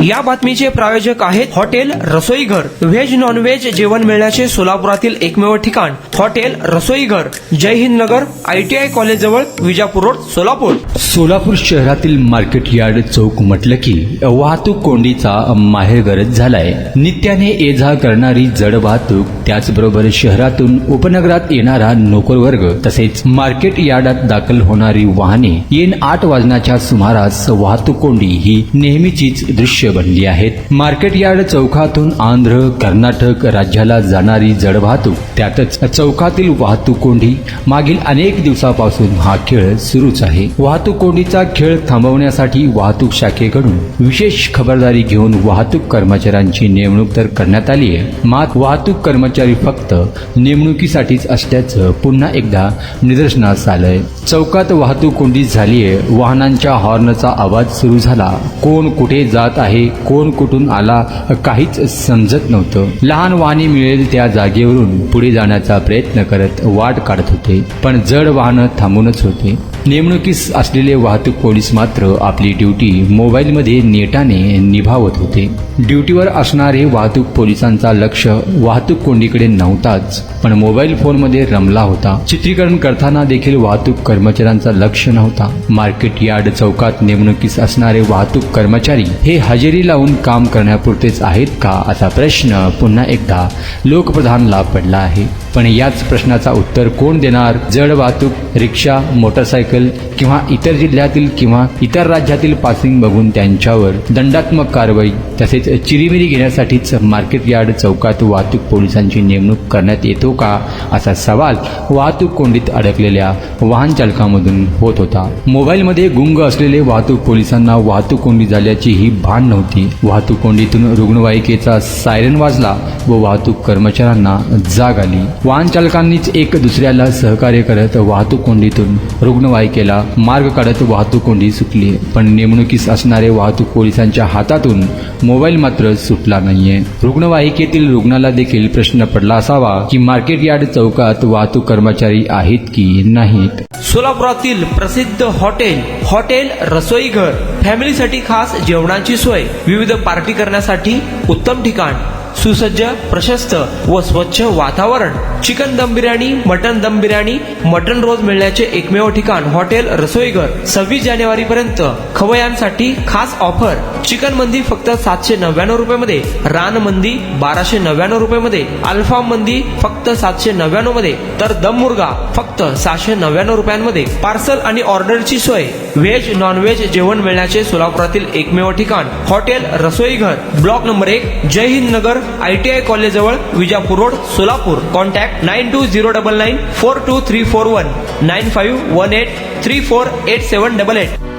या बातमीचे प्रायोजक आहेत हॉटेल रसोईघर। व्हेज नॉन व्हेज जेवण मिळण्याचे सोलापुरातील एकमेव ठिकाण हॉटेल रसोईघर, जय हिंद नगर, ITI कॉलेज जवळ, विजापूर रोड, सोलापूर। सोलापूर शहरातील मार्केट यार्ड चौक म्हटलं की वाहतूक कोंडीचा माहेरगरज झालाय। नित्याने ये जा करणारी जड वाहतूक, त्याचबरोबर शहरातून उपनगरात येणारा नोकर वर्ग तसेच मार्केट यार्डात दाखल होणारी वाहने येन 8 वाजण्याच्या सुमारास वाहतूक कोंडी ही नेहमीचीच दृश्य बनली आहेत। मार्केट यार्ड चौकातून आंध्र, कर्नाटक राज्याला जाणारी जड वाहतूक, त्यातच चौकातील वाहतूक कोंडी मागील अनेक दिवसापासून हा खेळ सुरूच आहे। वाहतूक कोंडीचा खेळ थांबवण्यासाठी वाहतूक शाखेकडून विशेष खबरदारी घेऊन वाहतूक कर्मचाऱ्यांची नेमणूक तर करण्यात आली आहे, मात्र वाहतूक कर्मचारी फक्त नेमणुकीसाठीच असल्याचं पुन्हा एकदा निदर्शनास आलंय। चौकात वाहतूक कोंडी झालीये, वाहनांच्या हॉर्नचा आवाज सुरू झाला, कोण कुठे जात आहे, कोण कुठून आला काहीच समजत नव्हतं। लहान वाहने मिळेल त्या जागेवरून पुढे जाण्याचा प्रयत्न करत वाट काढत होते, पण जड वाहनं थांबूनच होते। नेमणुकीस असलेले वाहतूक पोलीस मात्र आपली ड्युटी मोबाईलमध्ये नेटाने निभावत होते। ड्युटीवर असणारे वाहतूक पोलिसांचा लक्ष वाहतूक कोंडीकडे नव्हताच, पण मोबाईल फोनमध्ये रमला होता। चित्रीकरण करताना देखील वाहतूक कर्मचाऱ्यांचा लक्ष नव्हता। मार्केट यार्ड चौकात नेमणुकीस असणारे वाहतूक कर्मचारी हे हजेरी लावून काम करण्यापुरतेच आहेत का, असा प्रश्न पुन्हा एकदा लोकप्रधानला पडला आहे। पण याच प्रश्नाचा उत्तर कोण देणार? जड वाहतूक, रिक्षा, मोटरसायकल किंवा इतर जिल्ह्यातील किंवा इतर राज्यातील पासिंग बघून त्यांच्यावर दंडात्मक कारवाई तसेच चिरीमिरी घेण्यासाठीच मार्केट यार्ड चौकात वाहतूक पोलिसांची नेमणूक करण्यात येतो का, असा सवाल वाहतूक कोंडीत अडकलेल्या वाहन चालकांमधून होत होता। मोबाईलमध्ये गुंग असलेले वाहतूक पोलिसांना वाहतूक कोंडी झाल्याची ही भान नव्हती। वाहतूक कोंडीतून रुग्णवाहिकेचा सायरन वाजला व वाहतूक कर्मचाऱ्यांना जाग आली। वाहन चालकांनीच एक दुसऱ्याला सहकार्य करत वाहतूक कोंडीतून रुग्णवाहिकेला मार्ग काढत वाहतूक कोंडी सुटली, पण नेमणुकीस असणारे वाहतूक पोलिसांच्या हातातून मोबाईल मात्र सुटला नाहीये। रुग्णवाहिकेतील रुग्णाला देखील प्रश्न पडला असावा की मार्केट यार्ड चौकात वाहतूक कर्मचारी आहेत की नाहीत। सोलापुरातील प्रसिद्ध हॉटेल रसोईघर, फॅमिलीसाठी खास जेवणाची सोय, विविध पार्टी करण्यासाठी उत्तम ठिकाण, सुसज्ज, प्रशस्त व स्वच्छ वातावरण, चिकन दम बिर्याणी, मटन दम बिर्याणी, मटन रोज मिळण्याचे एकमेव ठिकाण हॉटेल रसोईघर। 26 जानेवारी पर्यंत खवय्यांसाठी खास ऑफर, चिकन मंदी फक्त 799 रुपये, रान मंदी 1299 रुपये, अल्फाम मंदी फक्त 799 मध्ये, तर दम मुर्गा फक्त 699 रुपयांमध्ये। पार्सल आणि ऑर्डरची सोय, व्हेज नॉन व्हेज जेवण मिळण्याचे सोलापुरातील एकमेव ठिकाण हॉटेल रसोईघर, ब्लॉक नंबर 1, जय हिंद नगर, ITI कॉलेज जवळ, विजापूर रोड, सोलापूर। कॉन्टॅक्ट 9209942341 9518348788।